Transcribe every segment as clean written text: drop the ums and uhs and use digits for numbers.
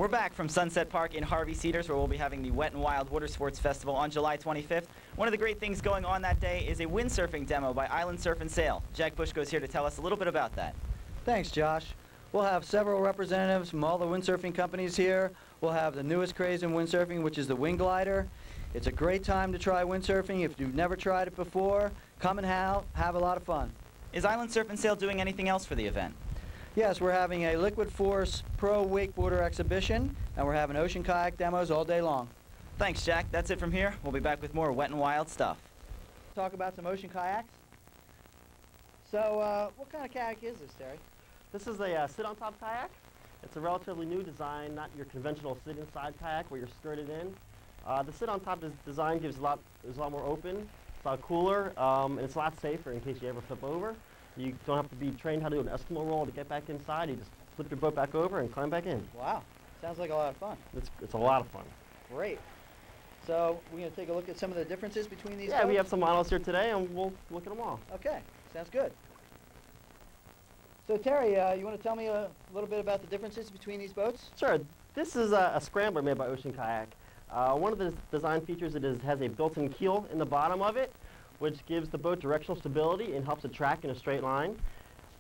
We're back from Sunset Park in Harvey Cedars, where we'll be having the Wet and Wild Watersports Festival on July 25th. One of the great things going on that day is a windsurfing demo by Island Surf and Sail. Jack Bushko's here to tell us a little bit about that. Thanks, Josh. We'll have several representatives from all the windsurfing companies here. We'll have the newest craze in windsurfing, which is the Wing Glider. It's a great time to try windsurfing. If you've never tried it before, come and have a lot of fun. Is Island Surf and Sail doing anything else for the event? Yes, we're having a Liquid Force Pro Wakeboarder exhibition, and we're having ocean kayak demos all day long. Thanks, Jack. That's it from here. We'll be back with more Wet and Wild stuff. Talk about some ocean kayaks. So, what kind of kayak is this, Terry? This is a sit-on-top kayak. It's a relatively new design, not your conventional sit-inside kayak where you're skirted in. The sit-on-top design is a lot more open, it's a lot cooler, and it's a lot safer in case you ever flip over. You don't have to be trained how to do an Eskimo roll to get back inside. You just flip your boat back over and climb back in. Wow, sounds like a lot of fun. It's a lot of fun. Great. So we're going to take a look at some of the differences between these boats? Yeah, we have some models here today, and we'll look at them all. Okay, sounds good. So Terry, you want to tell me a little bit about the differences between these boats? Sure. This is a scrambler made by Ocean Kayak. One of the design features has a built-in keel in the bottom of it, which gives the boat directional stability and helps it track in a straight line.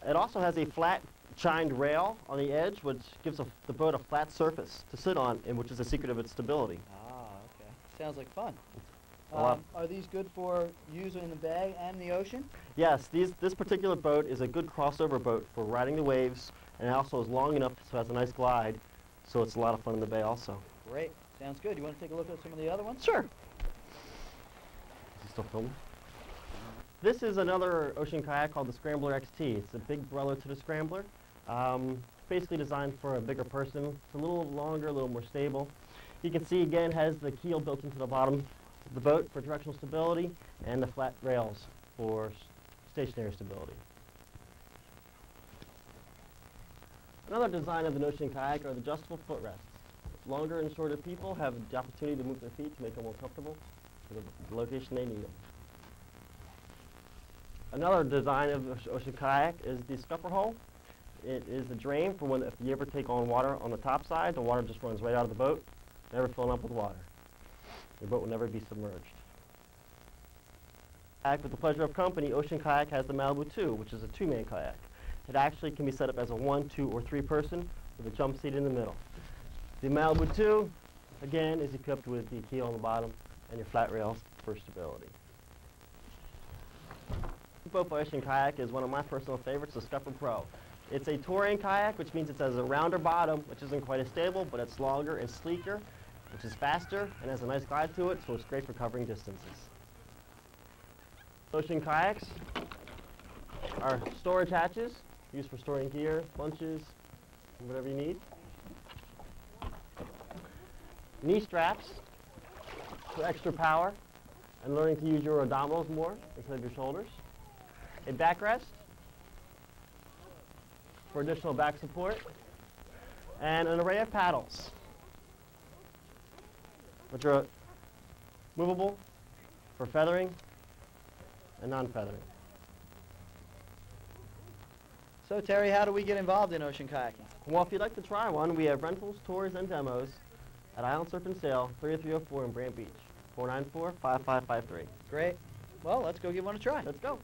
It also has a flat chined rail on the edge, which gives the boat a flat surface to sit on, and which is the secret of its stability. Ah, okay. Sounds like fun. Are these good for use in the bay and the ocean? Yes, this particular boat is a good crossover boat for riding the waves, and it also is long enough so it has a nice glide, so it's a lot of fun in the bay also. Great. Sounds good. You want to take a look at some of the other ones? Sure. Is he still filming? This is another ocean kayak called the Scrambler XT. It's a big brother to the Scrambler. Basically designed for a bigger person. It's a little longer, a little more stable. You can see again has the keel built into the bottom of the boat for directional stability and the flat rails for stationary stability. Another design of an ocean kayak are the adjustable footrests. Longer and shorter people have the opportunity to move their feet to make them more comfortable for the location they need them. Another design of ocean kayak is the scupper hole. It is a drain for when if you ever take on water on the top side, the water just runs right out of the boat, never filling up with water. Your boat will never be submerged. With the pleasure of company, Ocean Kayak has the Malibu 2, which is a two-man kayak. It actually can be set up as a 1, 2, or 3 person with a jump seat in the middle. The Malibu 2, again, is equipped with the keel on the bottom and your flat rails for stability. The boat by Ocean Kayak is one of my personal favorites, the Scupper Pro. It's a touring kayak, which means it has a rounder bottom, which isn't quite as stable, but it's longer and sleeker, which is faster and has a nice glide to it, so it's great for covering distances. Ocean kayaks are storage hatches, used for storing gear, lunches, whatever you need. Knee straps for extra power and learning to use your abdominals more instead of your shoulders. A backrest for additional back support, and an array of paddles, which are movable for feathering and non-feathering. So Terry, how do we get involved in ocean kayaking? Well, if you'd like to try one, we have rentals, tours, and demos at Island Surf and Sail, 3304 in Brant Beach, 494-5553. Great. Well, let's go give one a try. Let's go.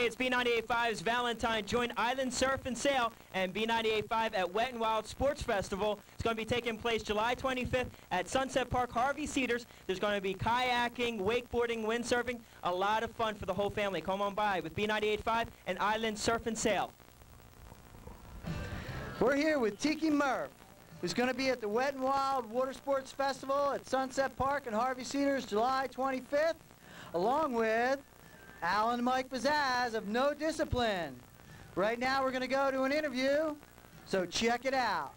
Hey, it's B98.5's Valentine. Join Island Surf and Sail and B98.5 at Wet and Wild Sports Festival. It's going to be taking place July 25th at Sunset Park, Harvey Cedars. There's going to be kayaking, wakeboarding, windsurfing, a lot of fun for the whole family. Come on by with B98.5 and Island Surf and Sail. We're here with Tiki Murph, who's going to be at the Wet and Wild Watersports Festival at Sunset Park in Harvey Cedars July 25th, along with Alan and Mike Pizzazz of No Discipline. Right now we're going to go to an interview, so check it out.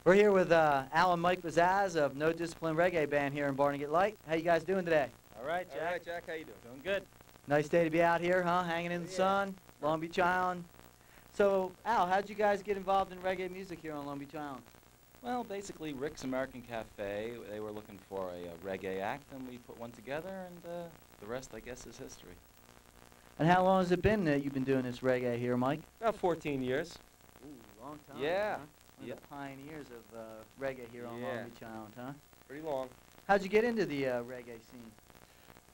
We're here with Al and Mike Vazaz of No Discipline Reggae Band here in Barnegat Light. How you guys doing today? All right, Jack. All right, Jack, how you doing? Doing good. Nice day to be out here, huh? Hanging in the sun, Long Beach Island. So, Al, how'd you guys get involved in reggae music here on Long Beach Island? Well, basically, Rick's American Cafe, they were looking for a reggae act, and we put one together, and the rest, I guess, is history. And how long has it been that you've been doing this reggae here, Mike? About 14 years. Ooh, long time. Yeah. Huh? One of the pioneers of reggae here on Long Beach Island, huh? Pretty long. How'd you get into the reggae scene?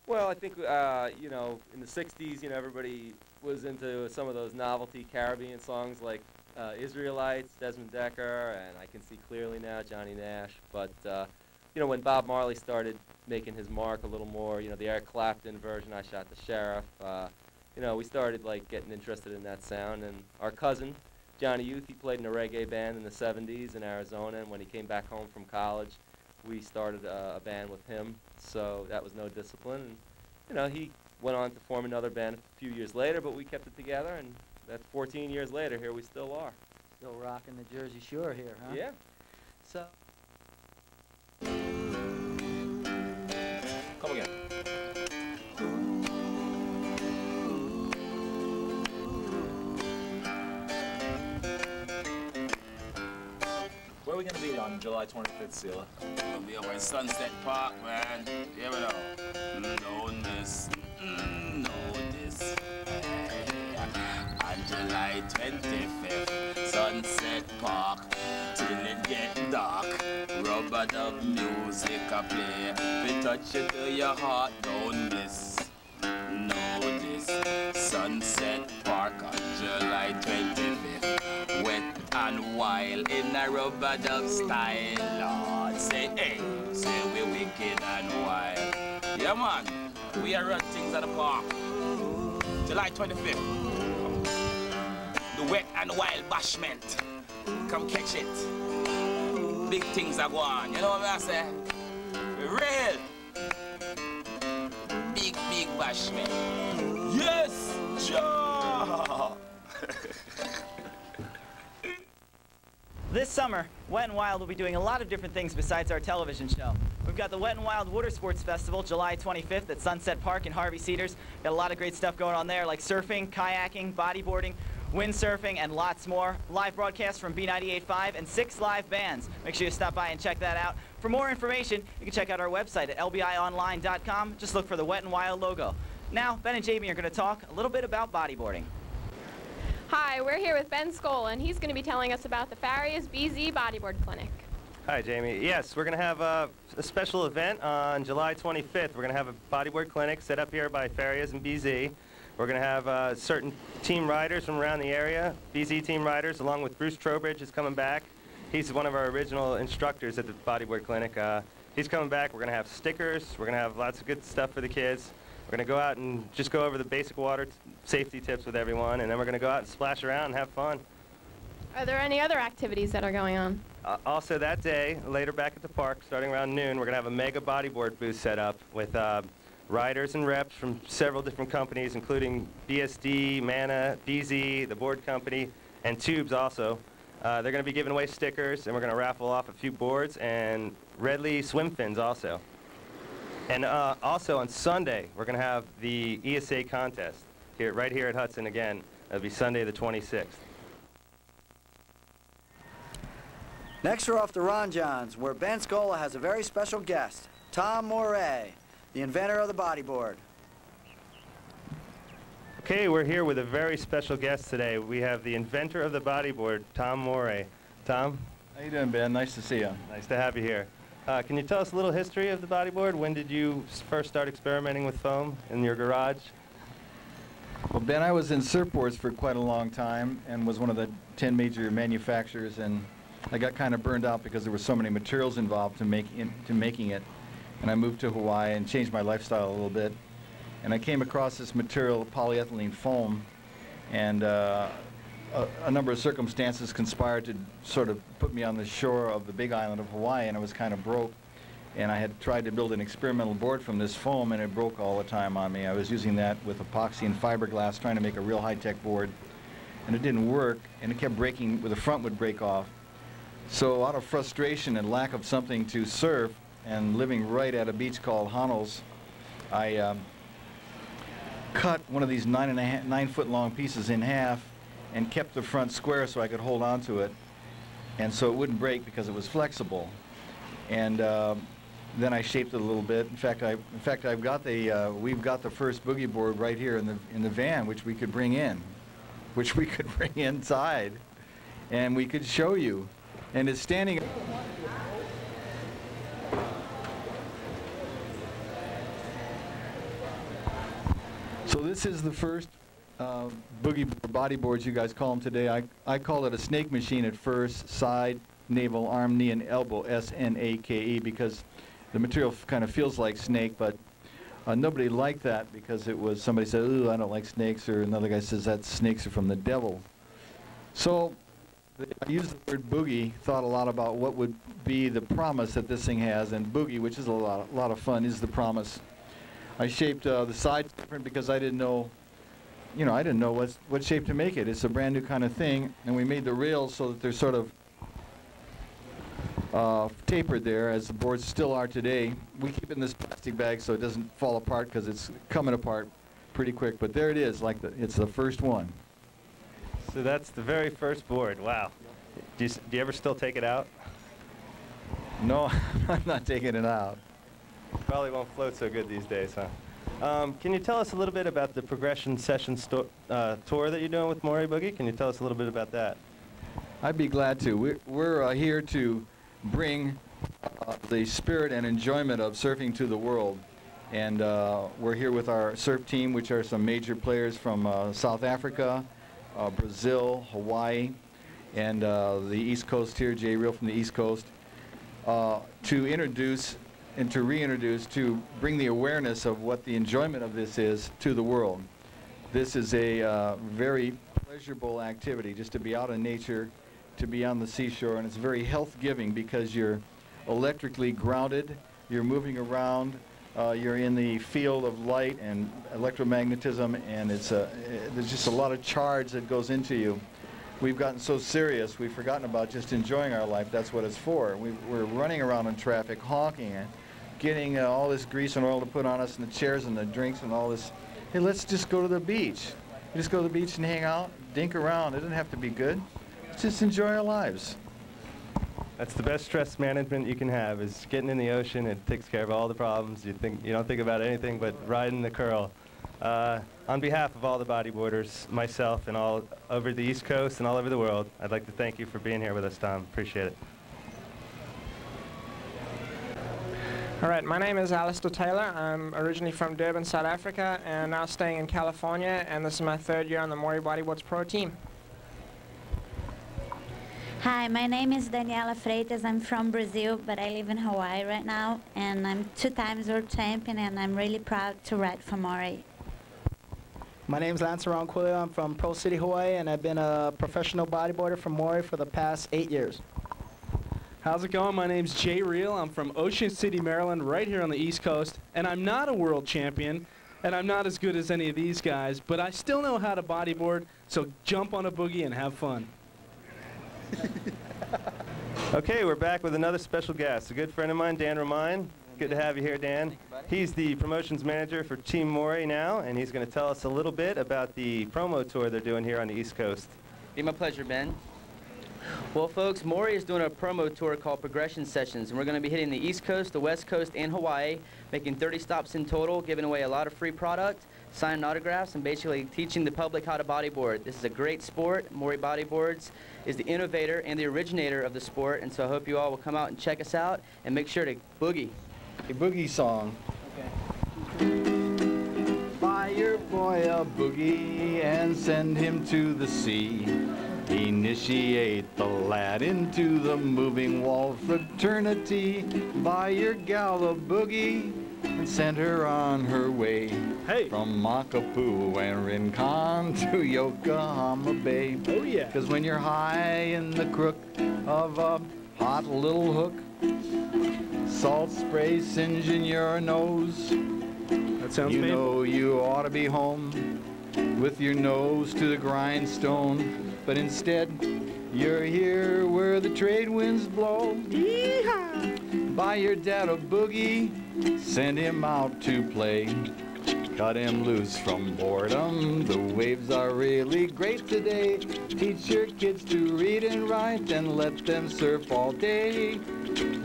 Well, I think, you know, in the 60s, you know, everybody was into some of those novelty Caribbean songs like Israelites, Desmond Decker, and I Can See Clearly Now, Johnny Nash. But, you know, when Bob Marley started making his mark a little more, you know, the Eric Clapton version, I Shot the Sheriff, you know, we started, like, getting interested in that sound. And our cousin, Johnny Youth, he played in a reggae band in the 70s in Arizona, and when he came back home from college, we started a band with him, so that was No Discipline. And, you know, he went on to form another band a few years later, but we kept it together, and that's 14 years later, here we still are. Still rocking the Jersey Shore here, huh? Yeah. So, Come again. Where are we going to be on July 25th, Sela? We'll be over in Sunset Park, man. You ever know? Know this. Know this. On July 25th, Sunset Park. Till it get dark. Rubber dub music a play. We touch it to your heart, don't miss. Know this. Sunset Park on July 25th. Wet and wild in a rubber dub style. Lord, say hey, say we wicked and wild. Yeah man, we are run things at the park. July 25th. The wet and wild bashment. Come catch it. Big things are going, you know what I say? Real. Big bashment. Yes, Joe. This summer, Wet n Wild will be doing a lot of different things besides our television show. We've got the Wet n Wild Watersports Festival, July 25th at Sunset Park in Harvey Cedars. Got a lot of great stuff going on there, like surfing, kayaking, bodyboarding, windsurfing, and lots more. Live broadcasts from B98.5 and 6 live bands. Make sure you stop by and check that out. For more information, you can check out our website at lbionline.com. Just look for the Wet n Wild logo. Now, Ben and Jamie are going to talk a little bit about bodyboarding. Hi, we're here with Ben Skoll, and he's going to be telling us about the Farias BZ Bodyboard Clinic. Hi, Jamie. Yes, we're going to have a special event on July 25th. We're going to have a bodyboard clinic set up here by Farias and BZ. We're going to have certain team riders from around the area, BZ team riders, along with Bruce Trowbridge is coming back. He's one of our original instructors at the bodyboard clinic. He's coming back. We're going to have stickers. We're going to have lots of good stuff for the kids. We're going to go out and just go over the basic water safety tips with everyone, and then we're going to go out and splash around and have fun. Are there any other activities that are going on? Also that day, later back at the park, starting around noon, we're going to have a mega bodyboard booth set up with riders and reps from several different companies, including BSD, Mana, BZ, the board company, and Tubes also. They're going to be giving away stickers, and we're going to raffle off a few boards and Redley swim fins also. And also on Sunday, we're going to have the ESA contest right here at Hudson again. That'll be Sunday the 26th. next we're off to Ron John's, where Ben Skoll has a very special guest, Tom Moray, the inventor of the bodyboard. Okay, we're here with a very special guest today. We have the inventor of the bodyboard, Tom Moray. Tom? How you doing, Ben? Nice to see you. Nice to have you here. Can you tell us a little history of the bodyboard? When did you first start experimenting with foam in your garage? Well, Ben, I was in surfboards for quite a long time and was one of the 10 major manufacturers, and I got kind of burned out because there were so many materials involved to making it. And I moved to Hawaii and changed my lifestyle a little bit. And I came across this material, polyethylene foam, and a number of circumstances conspired to sort of put me on the shore of the big island of Hawaii, and I was kind of broke. And I had tried to build an experimental board from this foam, and it broke all the time on me. I was using that with epoxy and fiberglass, trying to make a real high-tech board, and it didn't work, and it kept breaking, where the front would break off. So out of frustration and lack of something to surf, and living right at a beach called Honno's, I cut one of these 9-foot long pieces in half and kept the front square so I could hold on to it, and so it wouldn't break because it was flexible. And then I shaped it a little bit. In fact, I've got the we've got the first boogie board right here in the van, which we could bring in, which we could bring inside, and we could show you. And it's standing. So this is the first boogie body boards, you guys call them today. I call it a snake machine at first, side, navel, arm, knee, and elbow, S-N-A-K-E, because the material kind of feels like snake, but nobody liked that because it was, somebody said, ooh, I don't like snakes, or another guy says that snakes are from the devil. So I used the word boogie, thought a lot about what would be the promise that this thing has, and boogie, which is a lot of fun, is the promise. I shaped the sides different because I didn't know, I didn't know what shape to make it. It's a brand new kind of thing, and we made the rails so that they're sort of tapered there, as the boards still are today. We keep it in this plastic bag so it doesn't fall apart because it's coming apart pretty quick. But there it is, it's the first one. So that's the very first board. Wow. Do you ever still take it out? No, I'm not taking it out. Probably won't float so good these days, huh? Can you tell us a little bit about the progression session tour that you're doing with Maury Boogie? Can you tell us a little bit about that? I'd be glad to. We're here to bring the spirit and enjoyment of surfing to the world. And we're here with our surf team, which are some major players from South Africa, Brazil, Hawaii, and the East Coast here, Jay Reel from the East Coast, to introduce and to reintroduce, to bring the awareness of what the enjoyment of this is to the world. This is a very pleasurable activity, just to be out in nature, to be on the seashore, and it's very health-giving because you're electrically grounded, you're moving around, you're in the field of light and electromagnetism, and there's just a lot of charge that goes into you. We've gotten so serious, we've forgotten about just enjoying our life. That's what it's for. We're running around in traffic, honking, and getting all this grease and oil to put on us, and the chairs and the drinks and all this. Hey, let's just go to the beach. We just go to the beach and hang out, dink around. It doesn't have to be good. Let's just enjoy our lives. That's the best stress management you can have, is getting in the ocean. It takes care of all the problems. You don't think about anything but riding the curl. On behalf of all the bodyboarders, myself, and all over the East Coast and all over the world, I'd like to thank you for being here with us, Tom. Appreciate it. All right, my name is Alistair Taylor. I'm originally from Durban, South Africa, and now staying in California, and this is my third year on the Maury Bodyboards Pro team. Hi, my name is Daniela Freitas. I'm from Brazil, but I live in Hawaii right now, and I'm 2 times world champion, and I'm really proud to ride for Maury. My name is Lance Ronquillo. I'm from Pro City, Hawaii, and I've been a professional bodyboarder for Maury for the past 8 years. How's it going? My name's Jay Reel. I'm from Ocean City, Maryland, right here on the East Coast, and I'm not a world champion, and I'm not as good as any of these guys, but I still know how to bodyboard, so jump on a boogie and have fun. Okay, we're back with another special guest, a good friend of mine, Dan Romine. Good to have you here, Dan. He's the promotions manager for Team Maury now, and he's going to tell us a little bit about the promo tour they're doing here on the East Coast. Be my pleasure, Ben. Well, folks, Maury is doing a promo tour called Progression Sessions, and we're going to be hitting the East Coast, the West Coast, and Hawaii, making 30 stops in total, giving away a lot of free product, signing autographs, and basically teaching the public how to bodyboard. This is a great sport. Maury Bodyboards is the innovator and the originator of the sport, and so I hope you all will come out and check us out, and make sure to boogie. A boogie song. Okay. Buy your boy a boogie and send him to the sea. Initiate the lad into the moving wall fraternity. Buy your gal a boogie and send her on her way. Hey. From Makapu and Rincon to Yokohama Bay. Oh yeah. Because when you're high in the crook of a hot little hook, salt spray singeing your nose, that sounds you painful. know you ought to be home with your nose to the grindstone, but instead you're here where the trade winds blow. Yeehaw! Buy your dad a boogie, send him out to play. Cut him loose from boredom, the waves are really great today. Teach your kids to read and write and let them surf all day.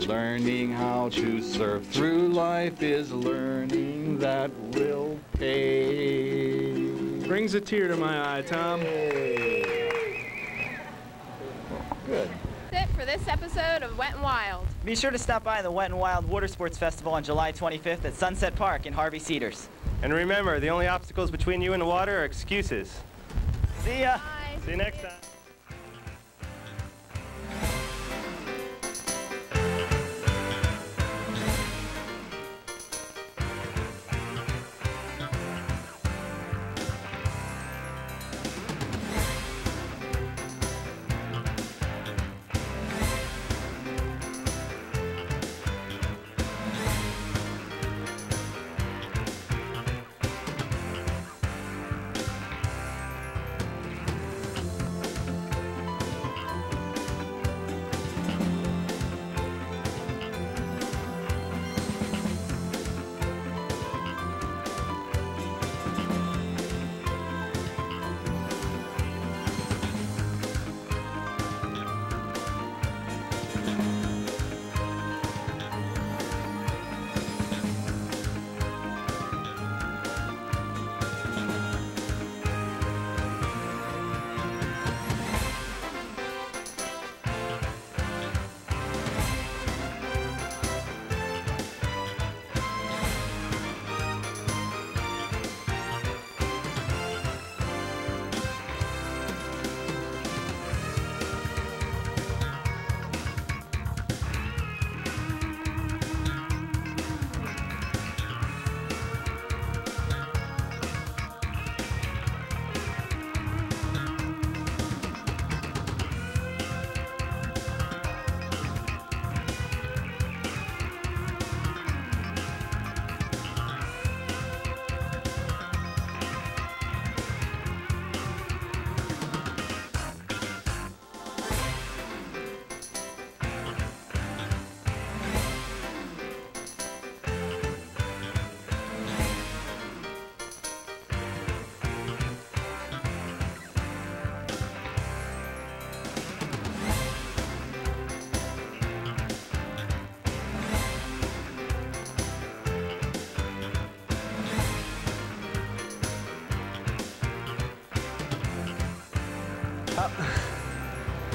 Learning how to surf through life is learning that will pay. Brings a tear to my eye, Tom. Good. That's it for this episode of Wet n Wild. Be sure to stop by the Wet n Wild Watersports Festival on July 25th at Sunset Park in Harvey Cedars. And remember, the only obstacles between you and the water are excuses. See ya. Bye. See you next time.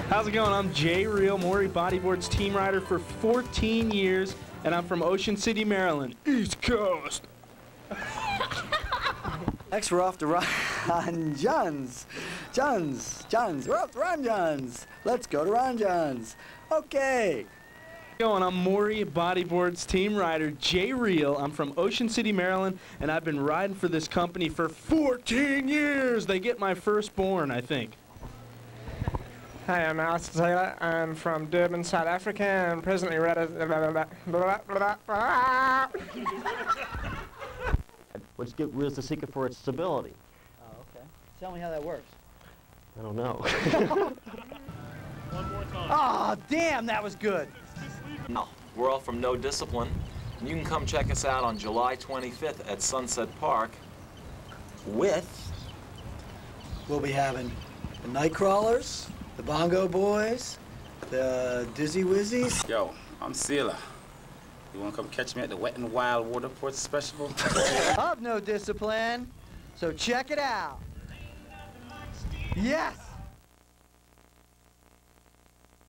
How's it going? I'm Jay Real, Maury Bodyboard's team rider for 14 years, and I'm from Ocean City, Maryland, East Coast. Next, we're off to Ron John's. John's. We're off to Ron John's. Let's go to Ron John's. Okay. I'm Maury Bodyboard's team rider, Jay Real. I'm from Ocean City, Maryland, and I've been riding for this company for 14 years. They get my firstborn, I think. Hi, I'm Alistair Taylor. I'm from Durban, South Africa, and presently What's the secret for its stability? Oh, okay. Tell me how that works. I don't know. One more time. Oh, damn, that was good. We're all from No Discipline, and you can come check us out on July 25th at Sunset Park with... We'll be having the Nightcrawlers, the Bongo Boys, the Dizzy Wizzies. Yo, I'm Sealer. You wanna come catch me at the Wet n Wild Watersports Festival? Of No Discipline, so check it out. Yes!